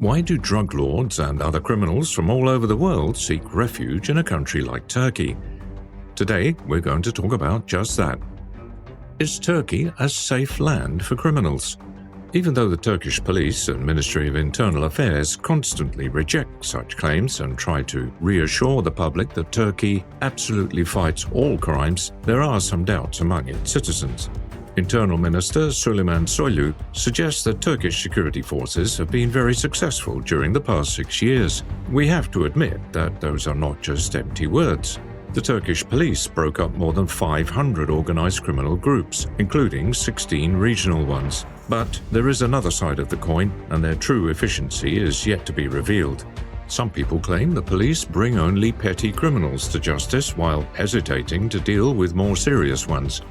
Why do drug lords and other criminals from all over the world seek refuge in a country like Turkey? Today, we're going to talk about just that. Is Turkey a safe land for criminals? Even though the Turkish police and Ministry of Internal Affairs constantly reject such claims and try to reassure the public that Turkey absolutely fights all crimes, there are some doubts among its citizens. Internal Minister Süleyman Soylu suggests that Turkish security forces have been very successful during the past 6 years. We have to admit that those are not just empty words. The Turkish police broke up more than 500 organized criminal groups, including 16 regional ones. But there is another side of the coin, and their true efficiency is yet to be revealed. Some people claim the police bring only petty criminals to justice while hesitating to deal with more serious ones.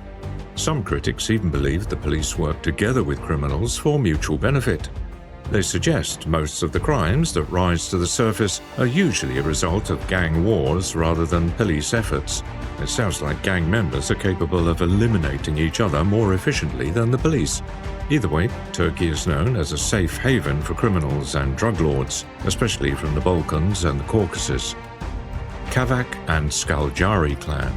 Some critics even believe the police work together with criminals for mutual benefit. They suggest most of the crimes that rise to the surface are usually a result of gang wars rather than police efforts. It sounds like gang members are capable of eliminating each other more efficiently than the police. Either way, Turkey is known as a safe haven for criminals and drug lords, especially from the Balkans and the Caucasus. Kavak and Skalljari clan.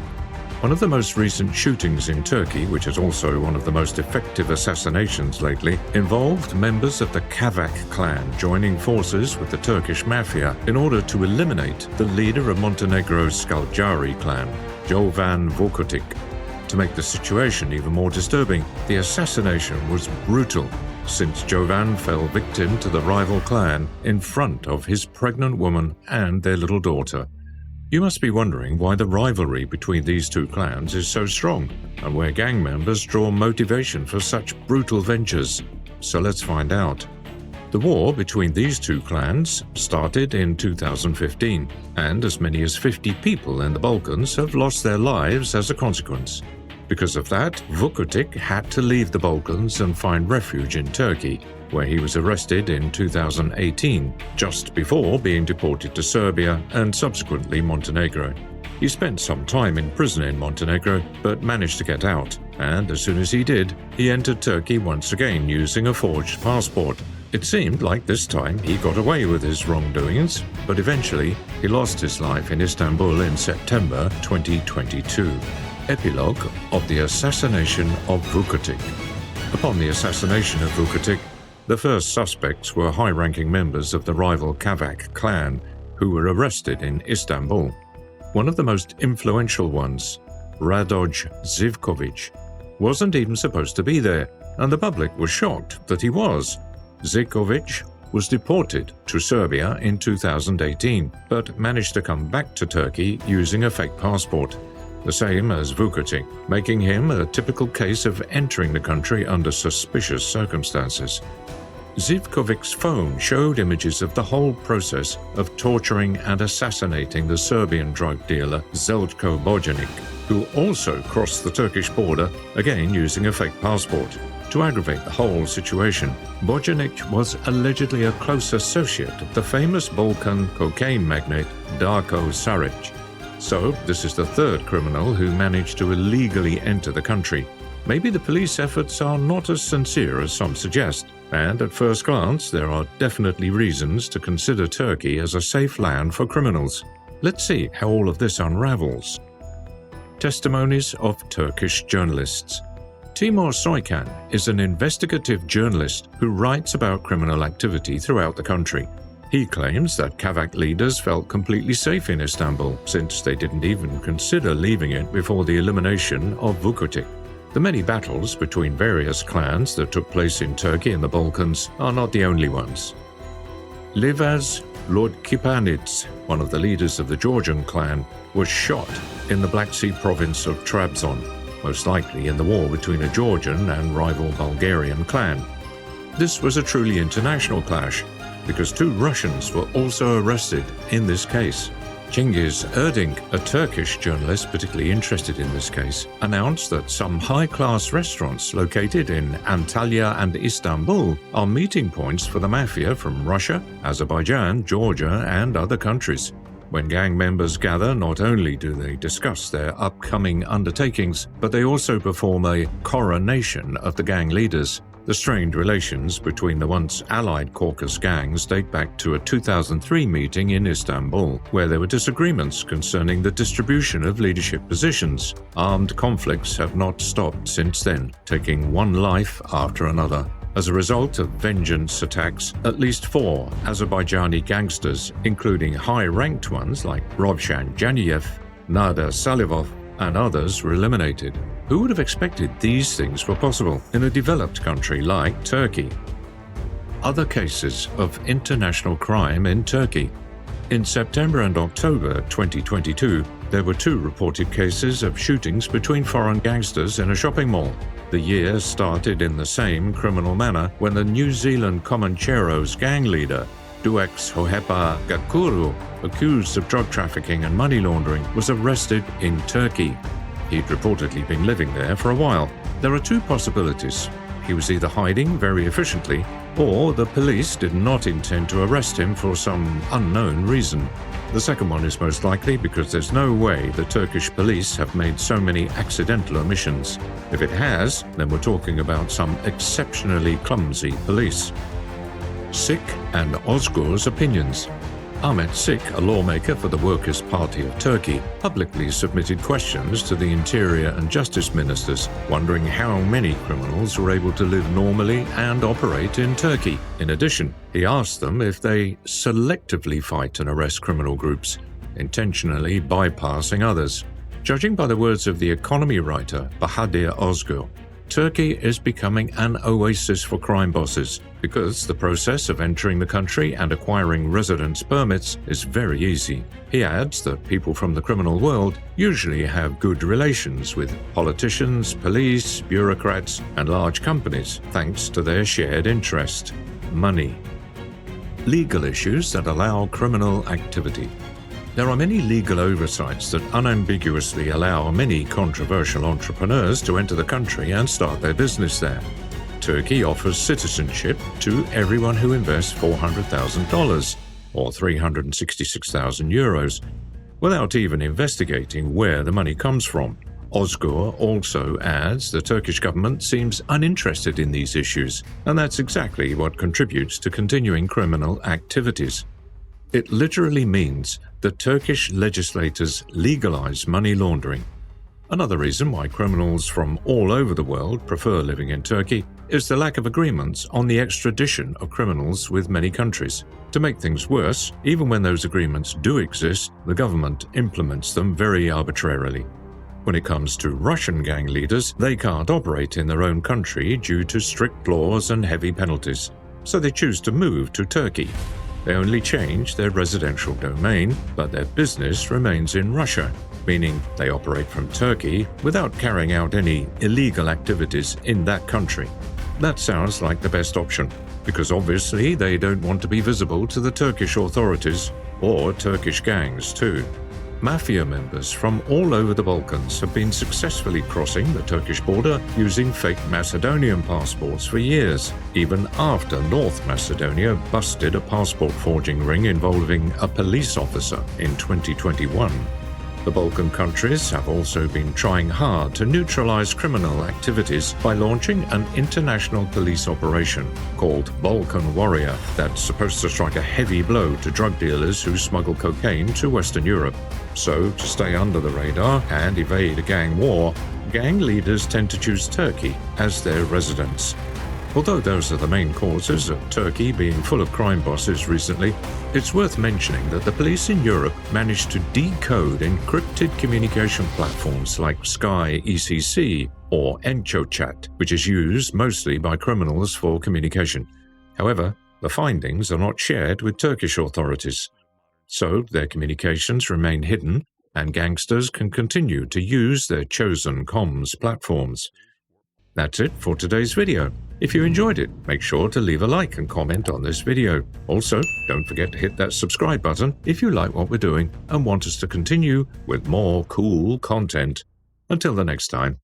One of the most recent shootings in Turkey, which is also one of the most effective assassinations lately, involved members of the Kavak clan joining forces with the Turkish mafia in order to eliminate the leader of Montenegro's Skalljari clan, Jovan Vukotic. To make the situation even more disturbing, the assassination was brutal, since Jovan fell victim to the rival clan in front of his pregnant woman and their little daughter. You must be wondering why the rivalry between these two clans is so strong, and where gang members draw motivation for such brutal ventures. So let's find out. The war between these two clans started in 2015, and as many as 50 people in the Balkans have lost their lives as a consequence. Because of that, Vukotic had to leave the Balkans and find refuge in Turkey, where he was arrested in 2018, just before being deported to Serbia and subsequently Montenegro. He spent some time in prison in Montenegro, but managed to get out, and as soon as he did, he entered Turkey once again using a forged passport. It seemed like this time he got away with his wrongdoings, but eventually he lost his life in Istanbul in September 2022. Epilogue of the assassination of Vukotic. Upon the assassination of Vukotic, the first suspects were high-ranking members of the rival Kavak clan, who were arrested in Istanbul. One of the most influential ones, Radd Zivkovich, wasn't even supposed to be there, and the public was shocked that he was. Zivkovich was deported to Serbia in 2018, but managed to come back to Turkey using a fake passport, the same as Vukotic, making him a typical case of entering the country under suspicious circumstances. Zivkovich's phone showed images of the whole process of torturing and assassinating the Serbian drug dealer Zeljko Bojanic, who also crossed the Turkish border, again using a fake passport. To aggravate the whole situation, Bojanic was allegedly a close associate of the famous Balkan cocaine magnate Darko Saric. So, this is the third criminal who managed to illegally enter the country. Maybe the police efforts are not as sincere as some suggest, and at first glance there are definitely reasons to consider Turkey as a safe land for criminals. Let's see how all of this unravels. Testimonies of Turkish journalists. Timur Soykan is an investigative journalist who writes about criminal activity throughout the country. He claims that Kavak leaders felt completely safe in Istanbul, since they didn't even consider leaving it before the elimination of Vukotic. The many battles between various clans that took place in Turkey and the Balkans are not the only ones. Livaz Lordkipanidze, one of the leaders of the Georgian clan, was shot in the Black Sea province of Trabzon, most likely in the war between a Georgian and rival Bulgarian clan. This was a truly international clash, because two Russians were also arrested in this case. Cengiz Erding, a Turkish journalist particularly interested in this case, announced that some high-class restaurants located in Antalya and Istanbul are meeting points for the mafia from Russia, Azerbaijan, Georgia, and other countries. When gang members gather, not only do they discuss their upcoming undertakings, but they also perform a coronation of the gang leaders. The strained relations between the once allied Caucasus gangs date back to a 2003 meeting in Istanbul, where there were disagreements concerning the distribution of leadership positions. Armed conflicts have not stopped since then, taking one life after another. As a result of vengeance attacks, at least 4 Azerbaijani gangsters, including high-ranked ones like Rovshan Janiyev, Nada Salivov, and others, were eliminated. Who would have expected these things were possible in a developed country like Turkey? Other cases of international crime in Turkey. In September and October 2022, there were 2 reported cases of shootings between foreign gangsters in a shopping mall. The year started in the same criminal manner when the New Zealand Comancheros gang leader, Duex Hohepa Gakuru, accused of drug trafficking and money laundering, was arrested in Turkey. He'd reportedly been living there for a while. There are 2 possibilities. He was either hiding very efficiently, or the police did not intend to arrest him for some unknown reason. The second one is most likely because there's no way the Turkish police have made so many accidental omissions. If it has, then we're talking about some exceptionally clumsy police. Sik and Ozgur's opinions. Ahmet Sik, a lawmaker for the Workers' Party of Turkey, publicly submitted questions to the Interior and Justice Ministers, wondering how many criminals were able to live normally and operate in Turkey. In addition, he asked them if they selectively fight and arrest criminal groups, intentionally bypassing others. Judging by the words of the economy writer Bahadir Ozgur, Turkey is becoming an oasis for crime bosses because the process of entering the country and acquiring residence permits is very easy. He adds that people from the criminal world usually have good relations with politicians, police, bureaucrats, and large companies thanks to their shared interest: money. Legal issues that allow criminal activity. There are many legal oversights that unambiguously allow many controversial entrepreneurs to enter the country and start their business there. Turkey offers citizenship to everyone who invests $400,000, or 366,000 euros, without even investigating where the money comes from. Ozgur also adds the Turkish government seems uninterested in these issues, and that's exactly what contributes to continuing criminal activities. It literally means that Turkish legislators legalize money laundering. Another reason why criminals from all over the world prefer living in Turkey is the lack of agreements on the extradition of criminals with many countries. To make things worse, even when those agreements do exist, the government implements them very arbitrarily. When it comes to Russian gang leaders, they can't operate in their own country due to strict laws and heavy penalties, so they choose to move to Turkey. They only change their residential domain, but their business remains in Russia, meaning they operate from Turkey without carrying out any illegal activities in that country. That sounds like the best option, because obviously they don't want to be visible to the Turkish authorities, or Turkish gangs too. Mafia members from all over the Balkans have been successfully crossing the Turkish border using fake Macedonian passports for years, even after North Macedonia busted a passport forging ring involving a police officer in 2021. The Balkan countries have also been trying hard to neutralize criminal activities by launching an international police operation called Balkan Warrior that's supposed to strike a heavy blow to drug dealers who smuggle cocaine to Western Europe. So, to stay under the radar and evade a gang war, gang leaders tend to choose Turkey as their residence. Although those are the main causes of Turkey being full of crime bosses recently, it's worth mentioning that the police in Europe managed to decode encrypted communication platforms like Sky ECC or EncroChat, which is used mostly by criminals for communication. However, the findings are not shared with Turkish authorities, so their communications remain hidden and gangsters can continue to use their chosen comms platforms. That's it for today's video. If you enjoyed it, make sure to leave a like and comment on this video. Also, don't forget to hit that subscribe button if you like what we're doing and want us to continue with more cool content. Until the next time.